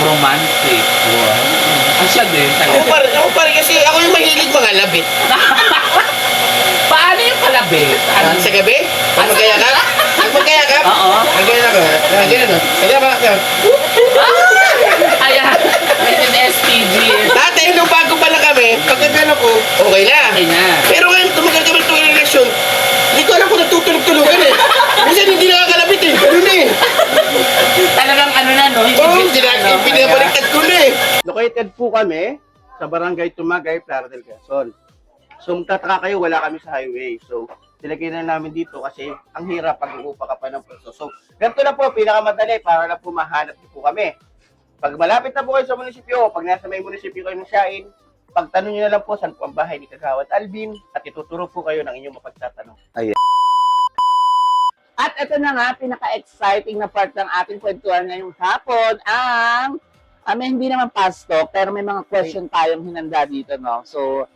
Romantic. Wow. Ang siya din Ako talaga. pare kasi ako yung mahilig mga labit. Paano yung kalabit? Sa gabi? Pag magkayakap? Pag magkayakap? Oo. Magkayakap. Ganyan o. Ganyan. Ayan. Yan yung SPG. Dati, nung bago pa lang kami, pag nagano ko, okay na. Okay na. Pero ngayon, tumagal kami ito yung relasyon, hindi ko alam kung natutulog-tulugan eh. Minsan hindi nakakalapit eh. Ganun na eh. Talagang ano na, no? Oo, pinabaliktad ko na eh. Located po kami sa Barangay Tumagay, Playa del Quezon. So, magtataka kayo, wala kami sa highway. So, nilagay na namin dito kasi ang hirap pag uupa ka pa ng pwesto. So, ganito na po, pinakamadali para na po mahanap niyo po kami. Pag malapit na po kayo sa munisipyo, pag nasa may munisipyo kayo ng Siain, pagtanong nyo na lang po saan po ang bahay ni Kagawad Alvin at ituturo po kayo ng inyong mapagtatanong. Ayan. At ito na nga, pinaka-exciting na part ng ating kwentuhan ngayong hapon ang hindi naman pastok, pero may mga question tayong hinanda dito, no? So,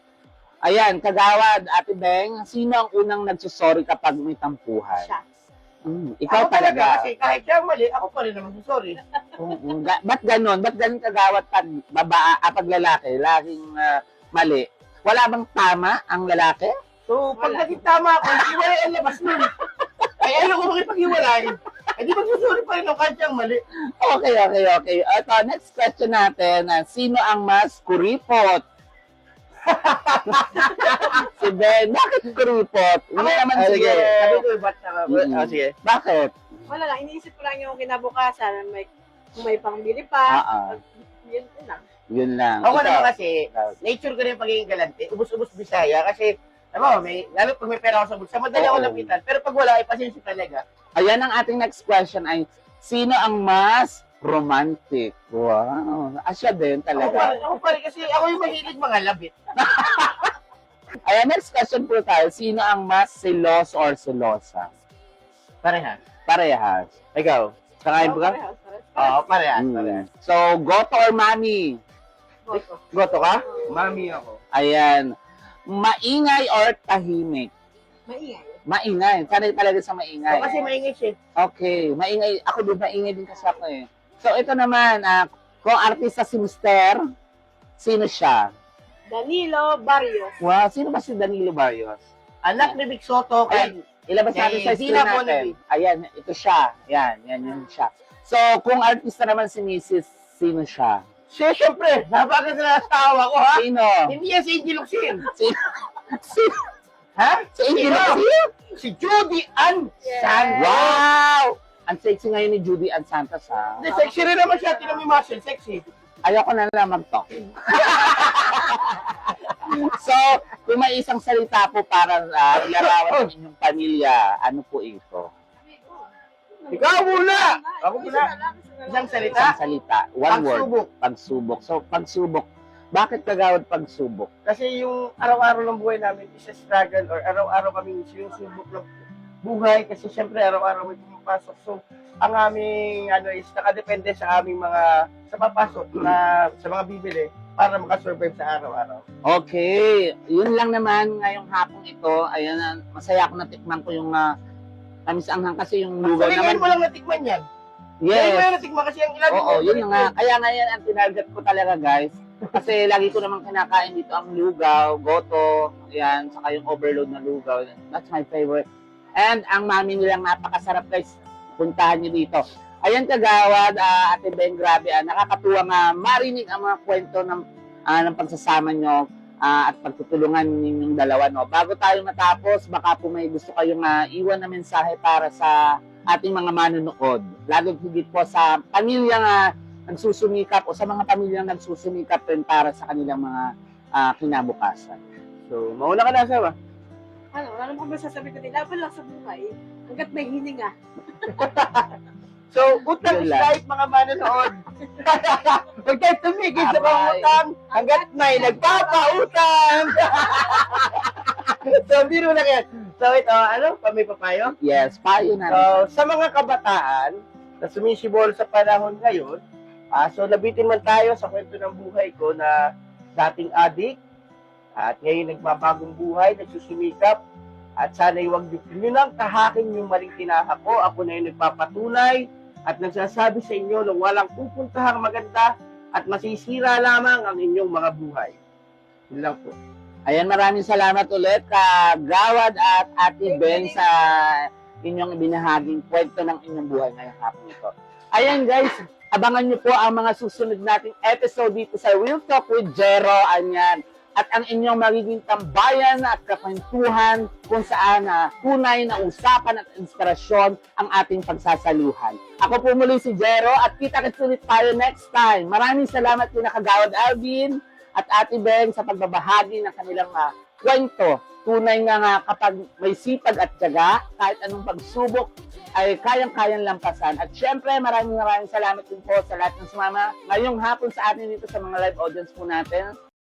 ayan, Kagawad, Ate Beng, sino ang unang nagsusorry kapag may tampuhan? Siya. Ikaw Ako talaga. kasi kahit siya mali, ako pa rin naman sorry. Ba't ganon? Ba't ganon Kagawad pag pag lalaki, laging mali? Wala bang tama ang lalaki? So, pag naging tama ako, hiwalay ang labas nun. Ay, ayaw ko makipag-hiwalay. Eh, di magsusorry pa rin ako kahit siyang mali. Okay. Ito, next question natin. Sino ang mas kuripot? Si Ben. Bakit kuripot? Hindi naman Sige. siguro. Sabi ko, ba't sige. Bakit? Wala lang, iniisip ko lang yung kinabukasan, kung may pangbili pa. Yun lang. Yun lang. Ako Ikaw? naman kasi, nature ko na yung pagiging galante. Ubus-ubus Bisaya kasi, lalo pag may pera ako sa bulsa, madali ako Oo. lapitan. Pero pag wala, ay pasensya talaga. Ayan ang ating next question ay, sino ang mas romantic? Wow. Siya din talaga. Ako pa rin kasi ako yung mahilig mga labit. Ayan, next question po tayo. Sino ang mas selos or selosa? Parehas. Parehas. Ikaw, sangayon ba ka? Oo, parehas. So, goto or mami? Boto. Goto ka? Mami ako. Ayan. Maingay or tahimik? Maingay. Maingay. Sanay talaga sa maingay. Kasi maingay siya. Okay. Maingay. Ako din, maingay din kasi ako eh. So, ito naman, kung artista si Mister, sino siya? Danilo Barrios. Wow, sino ba si Danilo Barrios? Anak ni Vic Soto kay Ayan, ilabas natin sa screen Dina natin. Bonneville. Ayan, ito siya. Yan siya. So, kung artista naman si Mrs., sino siya? siya, syempre, napagod na asawa ko, ha? Sino? Hindi yan si Angel Locsin. Sino? Ha? Si Angel Sino? Locsin? Si Judy Ann Santos. Wow! Ang sexy ngayon ni Judy Ann Santos, ha? Hindi, sexy rin naman siya. Tinan mo yung muscle, sexy. Ayoko na lang mag-talk. So, kung may isang salita po para ilarawan ng inyong pamilya, ano po ito? Ikaw muna! Ako muna. Isang salita. Isang salita. One word. Pagsubok. Pagsubok. So, pagsubok. Bakit Kagawad pagsubok? Kasi yung araw-araw ng buhay namin is a struggle or araw-araw kami sinusubok ng buhay kasi syempre araw-araw may pumapasok. So, ang aming is nakadepende sa aming mga sa papasok na sa mga bibili para makasurvive sa araw-araw. Okay. Yun lang naman ngayong hapong ito. Ayan, masaya ako natikman ko yung tamis anghang kasi yung lugaw Sabihin naman. mo lang natikman yan. Yes. Mo Yes. lang natikman kasi ang ilan. Oo, yun nga. Kaya ngayon ang tinarget ko talaga, guys. Kasi lagi ko namang kinakain dito ang lugaw, goto, yan, saka yung overload na lugaw. That's my favorite. And ang mami nilang napakasarap, guys. Puntahan niyo dito. Ayan Kagawad, Ate Ben, grabe. Nakakatuwa nga marinig ang mga kwento ng pagsasama nyo at pagtutulungan ninyong dalawa. No? Bago tayo matapos, baka po may gusto kayong iwan na mensahe para sa ating mga manonood. Lalo higit po sa pamilyang nagsusumikap o sa mga pamilyang nagsusumikap rin para sa kanilang mga kinabukasan. So, mauna ka na asawa. Wala naman masasabi ko din. Laban lang sa buhay. Hanggat may hininga. So, utang Yun is lang. life, mga manonood. Huwag tayo tumigil sa mga Aray. utang hanggat may nagpapautang. So, biro na yan. So, ito, may papayo? Yes, payo na. So, sa mga kabataan na sumisibol sa panahon ngayon, so nabitin man tayo sa kwento ng buhay ko na dating adik at ngayon nagbabagong buhay, nagsusumikap at sana'y huwag nyo nang tahakin yung maling tinahak ko. Ako na yung nagpapatunay at nagsasabi sa inyo na walang pupuntahang maganda at masisira lamang ang inyong mga buhay. Yun lang po. Ayan, maraming salamat ulit ka Gawad at Ate Ben sa inyong binahaging kwento ng inyong buhay ngayong hapon ito. Ayan guys, abangan nyo po ang mga susunod nating episode dito sa Real Talk with Jero. Ayan. At ang inyong magiging tambayan at kakwentuhan kung saan tunay na usapan at inspirasyon ang ating pagsasaluhan. Ako po muli si Jero at kita-kits ulit tayo next time. Maraming salamat din na Kagawad Alvin at Ate Ben sa pagbabahagi ng kanilang kwento. Tunay nga kapag may sipag at tiyaga, kahit anong pagsubok ay kayang-kayang lampasan. At syempre, maraming salamat din po sa lahat ng sumama ngayong hapon sa atin dito sa mga live audience po natin.